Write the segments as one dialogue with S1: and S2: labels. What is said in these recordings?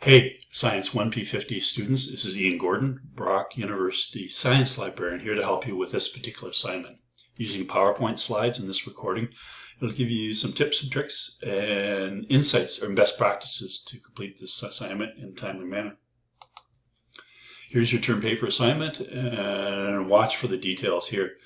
S1: Hey, Science 1 P50 students, this is Ian Gordon, Brock University Science Librarian, here to help you with this particular assignment. Using PowerPoint slides in this recording, it'll give you some tips and tricks and insights or best practices to complete this assignment in a timely manner. Here's your term paper assignment, and watch for the details here.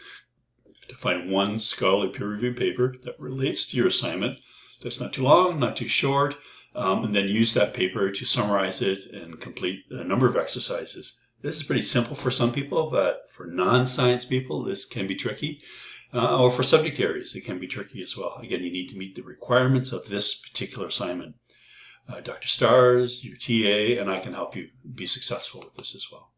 S1: To find one scholarly peer-reviewed paper that relates to your assignment, that's not too long, not too short, and then use that paper to summarize it and complete a number of exercises. This is pretty simple for some people, but for non-science people, this can be tricky. Or for subject areas, it can be tricky as well. Again, you need to meet the requirements of this particular assignment. Dr. Stars, your TA, and I can help you be successful with this as well.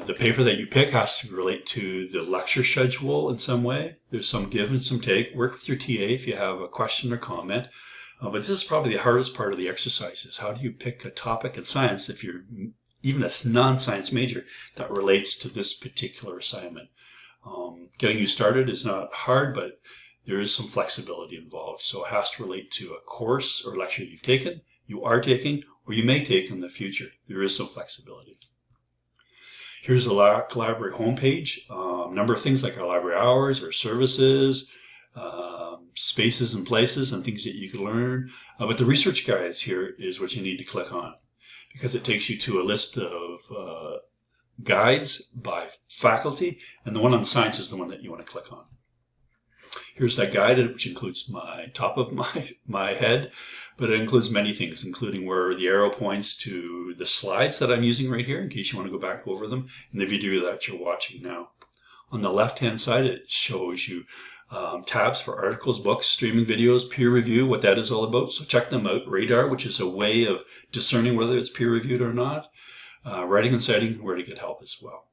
S1: The paper that you pick has to relate to the lecture schedule in some way. There's some give and some take. Work with your TA if you have a question or comment. But this is probably the hardest part of the exercise, is how do you pick a topic in science if you're even a non-science major that relates to this particular assignment. Getting you started is not hard, but there is some flexibility involved. So it has to relate to a course or lecture you've taken, you are taking, or you may take in the future. There is some flexibility. Here's the library homepage. A number of things like our library hours, our services, spaces and places and things that you can learn. But the research guides here is what you need to click on, because it takes you to a list of guides by faculty, and the one on science is the one that you want to click on. Here's that guide, which includes my top of my head, but it includes many things, including where the arrow points to the slides that I'm using right here, in case you want to go back over them, in the video that you're watching now. On the left-hand side, it shows you tabs for articles, books, streaming videos, peer review, what that is all about. So check them out. Radar, which is a way of discerning whether it's peer-reviewed or not. Writing and citing, where to get help as well.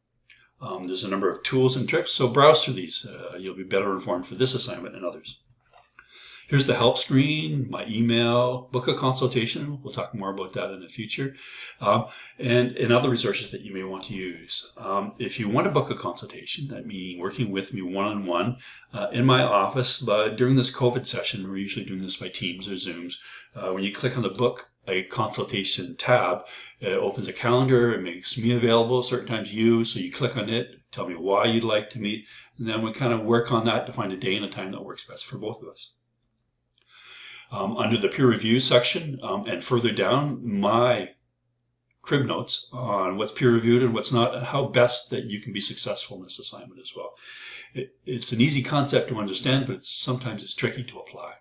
S1: There's a number of tools and tricks, so browse through these. You'll be better informed for this assignment and others. Here's the help screen, my email, book a consultation. We'll talk more about that in the future. And other resources that you may want to use. If you want to book a consultation, that means working with me one-on-one in my office, but during this COVID session, we're usually doing this by Teams or Zooms. When you click on the book a consultation tab, it opens a calendar, it makes me available, certain times you, so you click on it, tell me why you'd like to meet, and then we kind of work on that to find a day and a time that works best for both of us. Under the peer review section and further down, my crib notes on what's peer reviewed and what's not, and how best that you can be successful in this assignment as well. It's an easy concept to understand, but sometimes it's tricky to apply.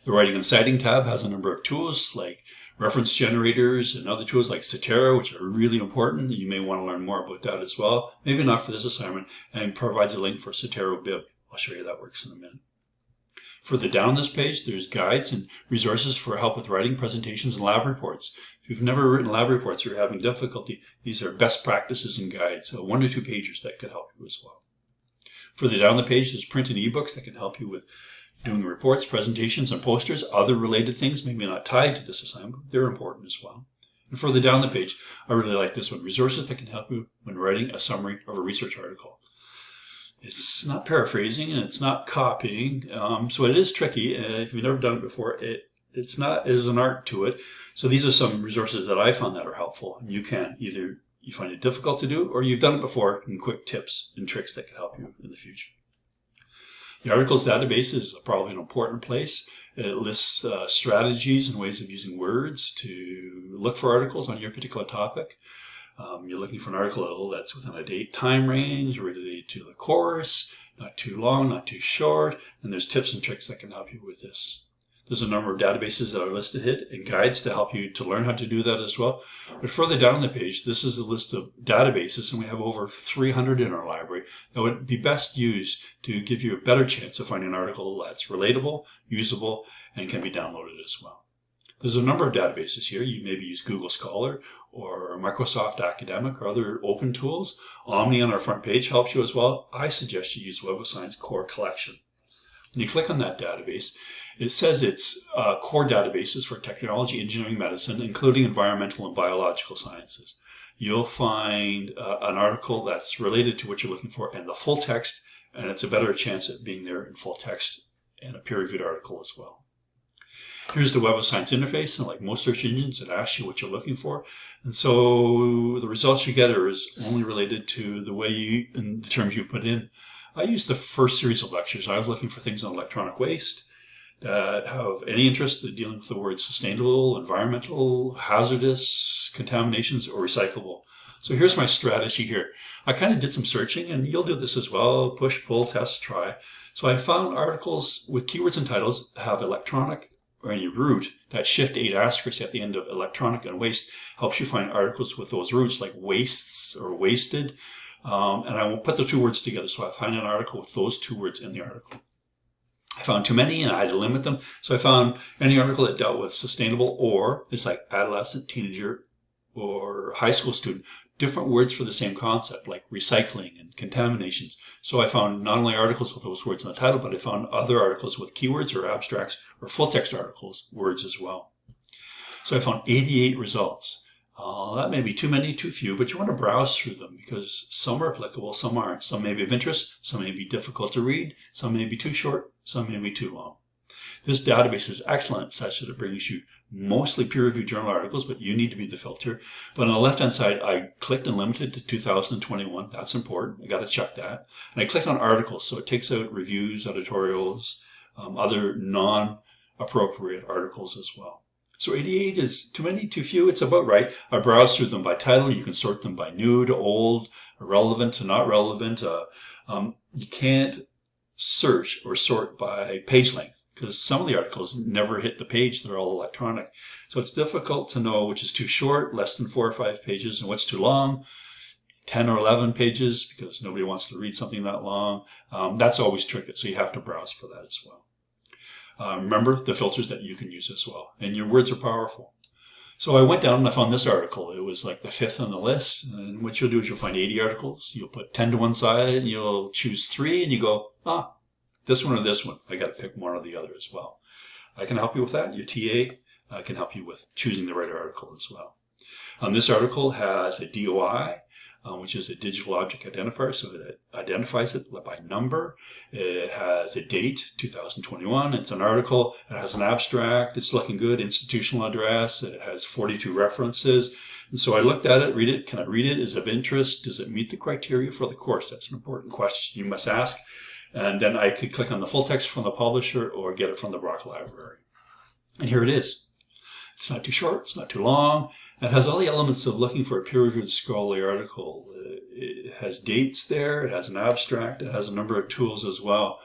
S1: The Writing and Citing tab has a number of tools like reference generators and other tools like Citera, which are really important. You may want to learn more about that as well. Maybe not for this assignment, and provides a link for Citera Bib. I'll show you how that works in a minute. Further down this page, there's guides and resources for help with writing presentations and lab reports. If you've never written lab reports or you're having difficulty, these are best practices and guides, 1 or 2 pages that could help you as well. Further down the page, there's print and ebooks that can help you with doing reports, presentations, and posters, other related things, maybe not tied to this assignment, but they're important as well. And further down the page, I really like this one, resources that can help you when writing a summary of a research article. It's not paraphrasing and it's not copying, so it is tricky. If you've never done it before, there's an art to it. So these are some resources that I found that are helpful. And you can either you find it difficult to do, or you've done it before, and quick tips and tricks that can help you in the future. The articles database is probably an important place. It lists strategies and ways of using words to look for articles on your particular topic. You're looking for an article that's within a date time range, related to the course, not too long, not too short, and there's tips and tricks that can help you with this. There's a number of databases that are listed here and guides to help you to learn how to do that as well. But further down the page, this is a list of databases, and we have over 300 in our library that would be best used to give you a better chance of finding an article that's relatable, usable, and can be downloaded as well. There's a number of databases here. You maybe use Google Scholar or Microsoft Academic or other open tools. Omni on our front page helps you as well. I suggest you use Web of Science Core Collection. When you click on that database, it says it's core databases for technology, engineering, medicine, including environmental and biological sciences. You'll find an article that's related to what you're looking for and the full text, and it's a better chance at being there in full text and a peer-reviewed article as well. Here's the Web of Science interface, and like most search engines, it asks you what you're looking for. And so the results you get are only related to the way you, and the terms you've put in. I used the first series of lectures. I was looking for things on electronic waste that have any interest in dealing with the words sustainable, environmental, hazardous, contaminations, or recyclable. So here's my strategy here. I kind of did some searching, and you'll do this as well. Push, pull, test, try. So I found articles with keywords and titles that have electronic or any root. That shift 8 asterisk at the end of electronic and waste helps you find articles with those roots, like wastes or wasted. And I will put the two words together. So I find an article with those two words in the article. I found too many and I had to limit them. So I found any article that dealt with sustainable, or it's like adolescent, teenager, or high school student. Different words for the same concept, like recycling and contaminations. So I found not only articles with those words in the title, but I found other articles with keywords or abstracts or full text articles, words as well. So I found 88 results. That may be too many, too few, but you want to browse through them because some are applicable, some aren't. Some may be of interest, some may be difficult to read, some may be too short, some may be too long. This database is excellent such that it brings you mostly peer-reviewed journal articles, but you need to be the filter. But on the left-hand side, I clicked and limited to 2021. That's important. I got to check that. And I clicked on articles, so it takes out reviews, editorials, other non-appropriate articles as well. So 88 is too many, too few. It's about right. I browse through them by title. You can sort them by new to old, relevant to not relevant. You can't search or sort by page length because some of the articles never hit the page. They're all electronic. So it's difficult to know which is too short, less than 4 or 5 pages, and what's too long, 10 or 11 pages, because nobody wants to read something that long. That's always tricky, so you have to browse for that as well. Remember the filters that you can use as well. And your words are powerful. So I went down and I found this article. It was like the 5th on the list. And what you'll do is you'll find 80 articles. You'll put 10 to one side and you'll choose 3 and you go, this one or this one. I got to pick one or the other as well. I can help you with that. Your TA can help you with choosing the right article as well. This article has a DOI, which is a digital object identifier, so it identifies it by number. It has a date, 2021. It's an article. It has an abstract. It's looking good. Institutional address. It has 42 references. And so I looked at it, read it. Can I read it? Is it of interest? Does it meet the criteria for the course? That's an important question you must ask. And then I could click on the full text from the publisher or get it from the Brock Library. And here it is. It's not too short. It's not too long. It has all the elements of looking for a peer-reviewed scholarly article. It has dates there. It has an abstract. It has a number of tools as well.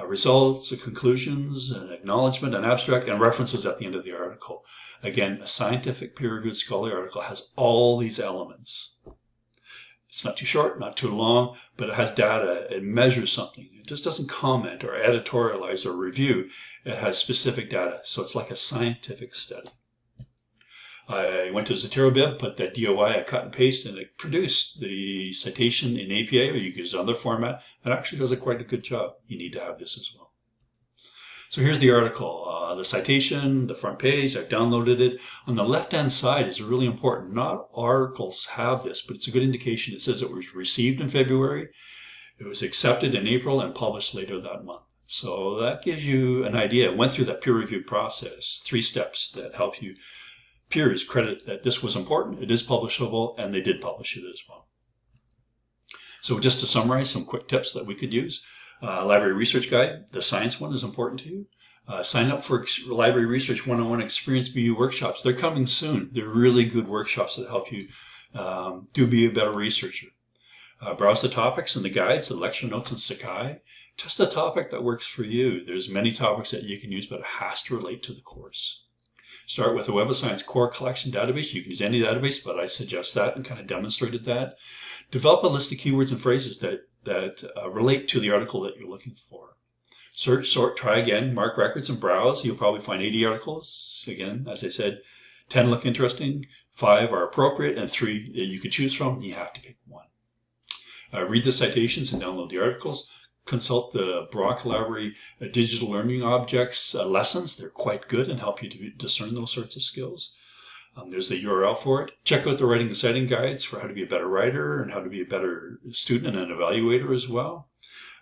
S1: Results, conclusions, an acknowledgement, an abstract, and references at the end of the article. Again, a scientific peer-reviewed scholarly article has all these elements. It's not too short, not too long, but it has data. It measures something. It just doesn't comment or editorialize or review. It has specific data. So it's like a scientific study. I went to ZeroBib, put that DOI, I cut and paste, and it produced the citation in APA, or you can use other format. It actually does quite a good job. You need to have this as well. So here's the article, the citation, the front page. I've downloaded it. On the left-hand side is really important. Not all articles have this, but it's a good indication. It says it was received in February, it was accepted in April, and published later that month. So that gives you an idea. It went through that peer-reviewed process, 3 steps that help you peers credit that this was important, it is publishable, and they did publish it as well. So just to summarize some quick tips that we could use. Library Research Guide, the science one is important to you. Sign up for Library Research 101 Experience BU workshops. They're coming soon. They're really good workshops that help you be a better researcher. Browse the topics and the guides, the lecture notes and Sakai. Just a topic that works for you. There's many topics that you can use, but it has to relate to the course. Start with the Web of Science core collection database. You can use any database, but I suggest that and kind of demonstrated that. Develop a list of keywords and phrases that relate to the article that you're looking for. Search, sort, try again, mark records, and browse. You'll probably find 80 articles. Again, as I said, 10 look interesting, 5 are appropriate, and 3 you can choose from. You have to pick one. Read the citations and download the articles. Consult the Brock Library digital learning objects lessons. They're quite good and help you to discern those sorts of skills. There's the URL for it. Check out the writing and citing guides for how to be a better writer and how to be a better student and an evaluator as well.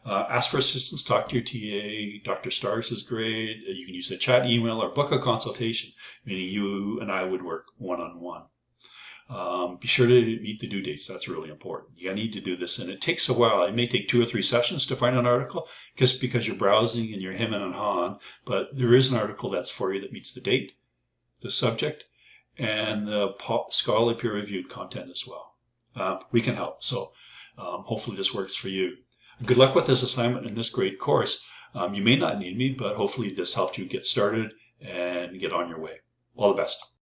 S1: Ask for assistance, talk to your TA. Dr. Stars is great. You can use the chat email or book a consultation, meaning you and I would work one-on-one. Be sure to meet the due dates. That's really important. You need to do this, and it takes a while. It may take 2 or 3 sessions to find an article just because you're browsing and you're hemming and hawing, but there is an article that's for you that meets the date, the subject, and the scholarly peer-reviewed content as well. We can help, so hopefully this works for you. Good luck with this assignment in this great course. You may not need me, but hopefully this helped you get started and get on your way. All the best.